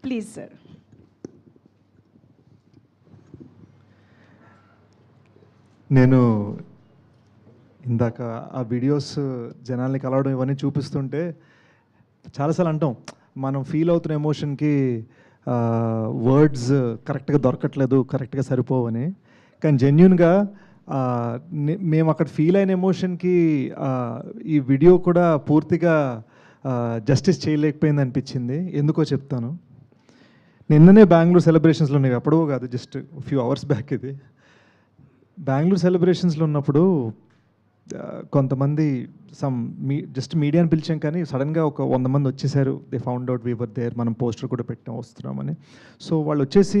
Please sir. నేను ఇందాక ఆ వీడియోస్ జనాల్ని కలవడం ఇవన్నీ చూపిస్తుంటే చాలాసార్లు అంటాం మనం ఫీల్ అవుతున్న ఎమోషన్కి వర్డ్స్ కరెక్ట్గా దొరకట్లేదు, కరెక్ట్గా సరిపోవని. కానీ జెన్యున్గా మేము అక్కడ ఫీల్ అయిన ఎమోషన్కి ఈ వీడియో కూడా పూర్తిగా జస్టిస్ చేయలేకపోయింది అనిపించింది. ఎందుకో చెప్తాను. నిన్ననే బెంగళూరు సెలబ్రేషన్స్లో ఉన్నాయి, అప్పుడో కాదు, జస్ట్ ఫ్యూ అవర్స్ బ్యాక్. ఇది బెంగళూరు సెలబ్రేషన్స్లో ఉన్నప్పుడు కొంతమంది జస్ట్ మీడియాని పిలిచాం, కానీ సడన్గా ఒక 100 మంది వచ్చేసారు. They found out we were there, మనం పోస్టర్ కూడా పెట్టాం వస్తున్నామని. సో వాళ్ళు వచ్చేసి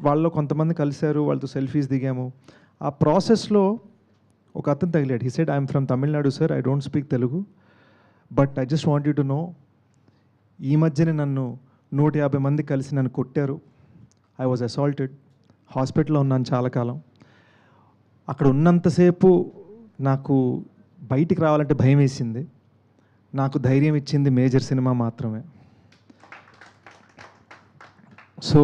వాళ్ళలో కొంతమంది కలిశారు, వాళ్ళతో సెల్ఫీస్ దిగాము. ఆ ప్రాసెస్లో ఒక అతను తగిలాడు. He said, I'm from Tamil Nadu sir, I don't speak Telugu, but I just want you to know, ఈ మధ్యనే నన్ను 150 మంది కలిసి నన్ను కొట్టారు. ఐ వాజ్ అసాల్టెడ్, హాస్పిటల్లో ఉన్నాను చాలా కాలం. అక్కడ ఉన్నంతసేపు నాకు బయటికి రావాలంటే భయం వేసింది. నాకు ధైర్యం ఇచ్చింది మేజర్ సినిమా మాత్రమే. సో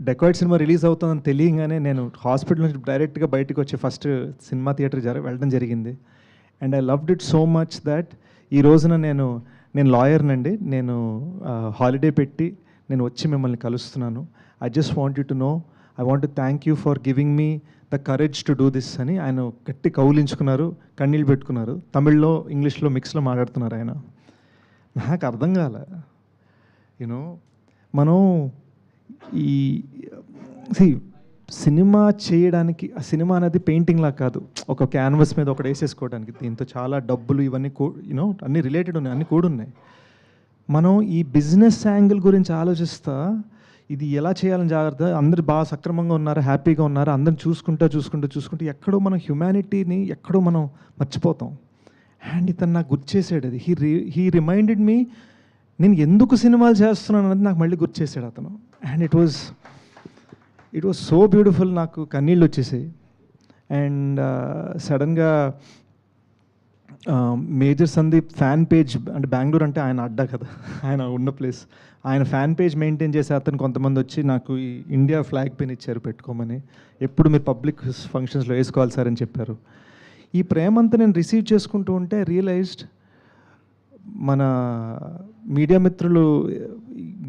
డెకాయిడ్ సినిమా రిలీజ్ అవుతుందని తెలియగానే నేను హాస్పిటల్ నుంచి డైరెక్ట్గా బయటకు వచ్చి ఫస్ట్ సినిమా థియేటర్ వెళ్ళడం జరిగింది. And I loved it so much that ఈ రోజున నేను లాయర్నండి, నేను హాలిడే పెట్టి నేను వచ్చి మిమ్మల్ని కలుస్తున్నాను. I just want you to know, I want to thank you for giving me the courage to do this అని ఆయన గట్టి కౌలించుకున్నారు, కన్నీళ్ళు పెట్టుకున్నారు. తమిళ్లో ఇంగ్లీష్లో మిక్స్లో మాట్లాడుతున్నారు ఆయన. నాకు అర్థం కాలే. యూనో మనం ఈ సినిమా చేయడానికి, ఆ సినిమా అనేది పెయింటింగ్లా కాదు, ఒక క్యాన్వస్ మీద ఒకటి వేసేసుకోవడానికి. దీంతో చాలా డబ్బులు ఇవన్నీ యూనో అన్నీ రిలేటెడ్ ఉన్నాయి, అన్నీ కూడా ఉన్నాయి. మనం ఈ బిజినెస్ యాంగిల్ గురించి ఆలోచిస్తా ఇది ఎలా చేయాలని జాగ్రత్త, అందరు బాగా సక్రమంగా ఉన్నారు, హ్యాపీగా ఉన్నారు, అందరిని చూసుకుంటూ ఎక్కడో మనం హ్యుమానిటీని ఎక్కడో మనం మర్చిపోతాం. అండ్ ఇతను నాకు గుర్తు చేసాడు అది. హీ రిమైండెడ్ మీ, నేను ఎందుకు సినిమాలు చేస్తున్నాను అనేది నాకు మళ్ళీ గుర్తు చేశాడు అతను. And it was so beautiful. నాకు కన్నీళ్ళు వచ్చేసాయి. అండ్ సడన్గా మేజర్ సందీప్ ఫ్యాన్ పేజ్, అంటే బెంగళూరు అంటే ఆయన అడ్డా కదా, ఆయన ఉన్న ప్లేస్, ఆయన ఫ్యాన్ పేజ్ మెయింటైన్ చేసే అతను కొంతమంది వచ్చి నాకు ఈ ఇండియా ఫ్లాగ్ పెన్ ఇచ్చారు పెట్టుకోమని. ఎప్పుడు మీరు పబ్లిక్ ఫంక్షన్స్లో వేసుకోవాలి సార్ అని చెప్పారు. ఈ ప్రేమంతా నేను రిసీవ్ చేసుకుంటూ ఉంటే రియలైజ్డ్, మన మీడియా మిత్రులు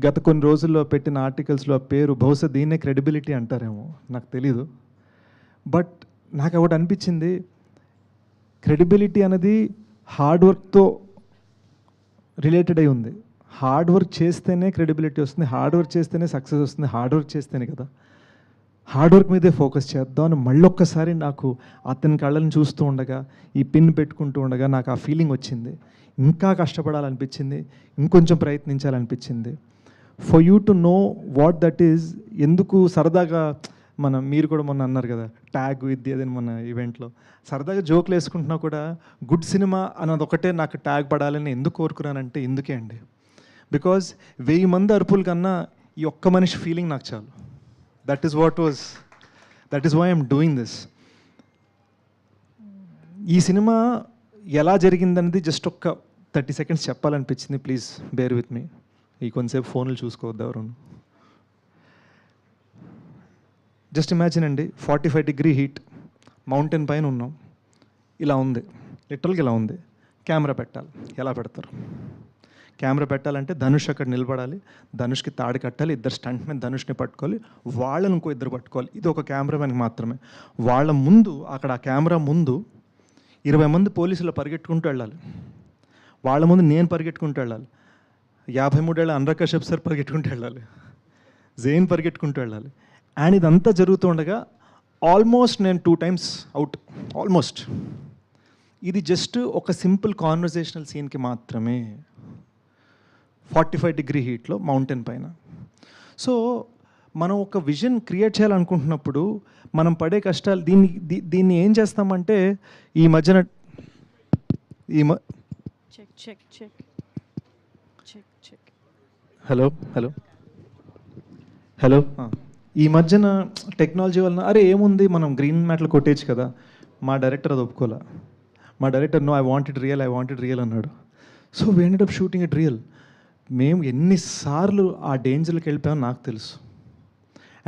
గత కొన్ని రోజుల్లో పెట్టిన ఆర్టికల్స్లో పేరు బహుశా దీన్నే క్రెడిబిలిటీ అంటారేమో, నాకు తెలీదు. బట్ నాకు ఒకటి అనిపించింది, క్రెడిబిలిటీ అనేది హార్డ్ వర్క్తో రిలేటెడ్ అయి ఉంది. హార్డ్ వర్క్ చేస్తేనే క్రెడిబిలిటీ వస్తుంది, హార్డ్ వర్క్ చేస్తేనే సక్సెస్ వస్తుంది, హార్డ్ వర్క్ చేస్తేనే కదా. హార్డ్ వర్క్ మీదే ఫోకస్ చేద్దాం అని మళ్ళొక్కసారి నాకు అతని కళ్ళని చూస్తూ ఉండగా, ఈ పిన్ పెట్టుకుంటూ ఉండగా నాకు ఆ ఫీలింగ్ వచ్చింది. ఇంకా కష్టపడాలనిపించింది, ఇంకొంచెం ప్రయత్నించాలనిపించింది. For you to know what that is. ఎందుకు సరదాగా మీరు కూడా మొన్న అన్నారు కదా ట్యాగ్ ఇది అదని మన ఈవెంట్లో, సరదాగా జోకులు వేసుకుంటున్నా కూడా గుడ్ సినిమా అన్నది ఒకటే నాకు ట్యాగ్ పడాలని ఎందుకు కోరుకున్నానంటే ఇందుకే అండి. బికాజ్ 1000 మంది అరుపుల కన్నా ఈ ఒక్క మనిషి ఫీలింగ్ నాకు చాలు. That is why I'm doing this. ఈ సినిమా ఎలా జరిగిందనేది జస్ట్ ఒక్క 30 seconds చెప్పాలనిపించింది. Please bear with me. ఈ కొంతసేపు ఫోన్లు చూసుకోవద్దు ఎవరు. జస్ట్ ఇమాజిన్ అండి, 45 degree హీట్, మౌంటైన్ పైన ఉన్నాం, ఇలా ఉంది, లిటరల్గా ఇలా ఉంది. కెమెరా పెట్టాలి, ఎలా పెడతారు? కెమెరా పెట్టాలంటే ధనుష్ అక్కడ నిలబడాలి, ధనుష్కి తాడు కట్టాలి, ఇద్దరు స్టంట్ మీద ధనుష్ని పట్టుకోవాలి, వాళ్ళని ఇంకో ఇద్దరు పట్టుకోవాలి. ఇది ఒక కెమెరామెన్కి మాత్రమే. వాళ్ళ ముందు, అక్కడ ఆ కెమెరా ముందు 20 మంది పోలీసులు పరిగెట్టుకుంటూ వెళ్ళాలి. వాళ్ళ ముందు నేను పరిగెట్టుకుంటూ వెళ్ళాలి, 53 ఏళ్ళ అనురాగ్ కశ్యప్ సార్ పరిగెట్టుకుంటూ వెళ్ళాలి, జైన్ పరిగెట్టుకుంటూ వెళ్ళాలి. అండ్ ఇదంతా జరుగుతూ ఉండగా ఆల్మోస్ట్ నేను 2 times అవుట్, ఆల్మోస్ట్. ఇది జస్ట్ ఒక సింపుల్ కాన్వర్జేషనల్ సీన్కి మాత్రమే, 45 degree హీట్లో మౌంటైన్ పైన. సో మనం ఒక విజన్ క్రియేట్ చేయాలనుకుంటున్నప్పుడు మనం పడే కష్టాలు, దీన్ని ఏం చేస్తామంటే ఈ మధ్యన హలో ఈ మధ్యన టెక్నాలజీ వలన అరే ఏముంది మనం గ్రీన్ మ్యాట్లు కొట్టేచ్చు కదా. మా డైరెక్టర్ అది ఒప్పుకోలే. మా director no, I want it real అన్నాడు. So we ended up shooting it real. మేము ఎన్నిసార్లు ఆ డేంజర్కి వెళ్ళిపోయామో నాకు తెలుసు.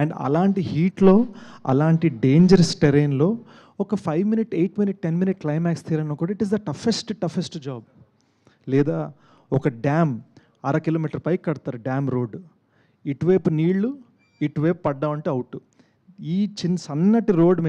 అండ్ అలాంటి హీట్లో, అలాంటి డేంజరస్ టెరైన్లో ఒక 5 మినిట్, 8 మినిట్, 10 మినిట్ క్లైమాక్స్ తీయడం కూడా it is the toughest job. లేదా ఒక డ్యామ్ 1/2 కిలోమీటర్ పైకి కడతారు డ్యామ్ రోడ్డు, ఇటువైపు నీళ్లు, ఇటువైపు పడ్డామంటే అవుట్. ఈ సన్నటి రోడ్ మీద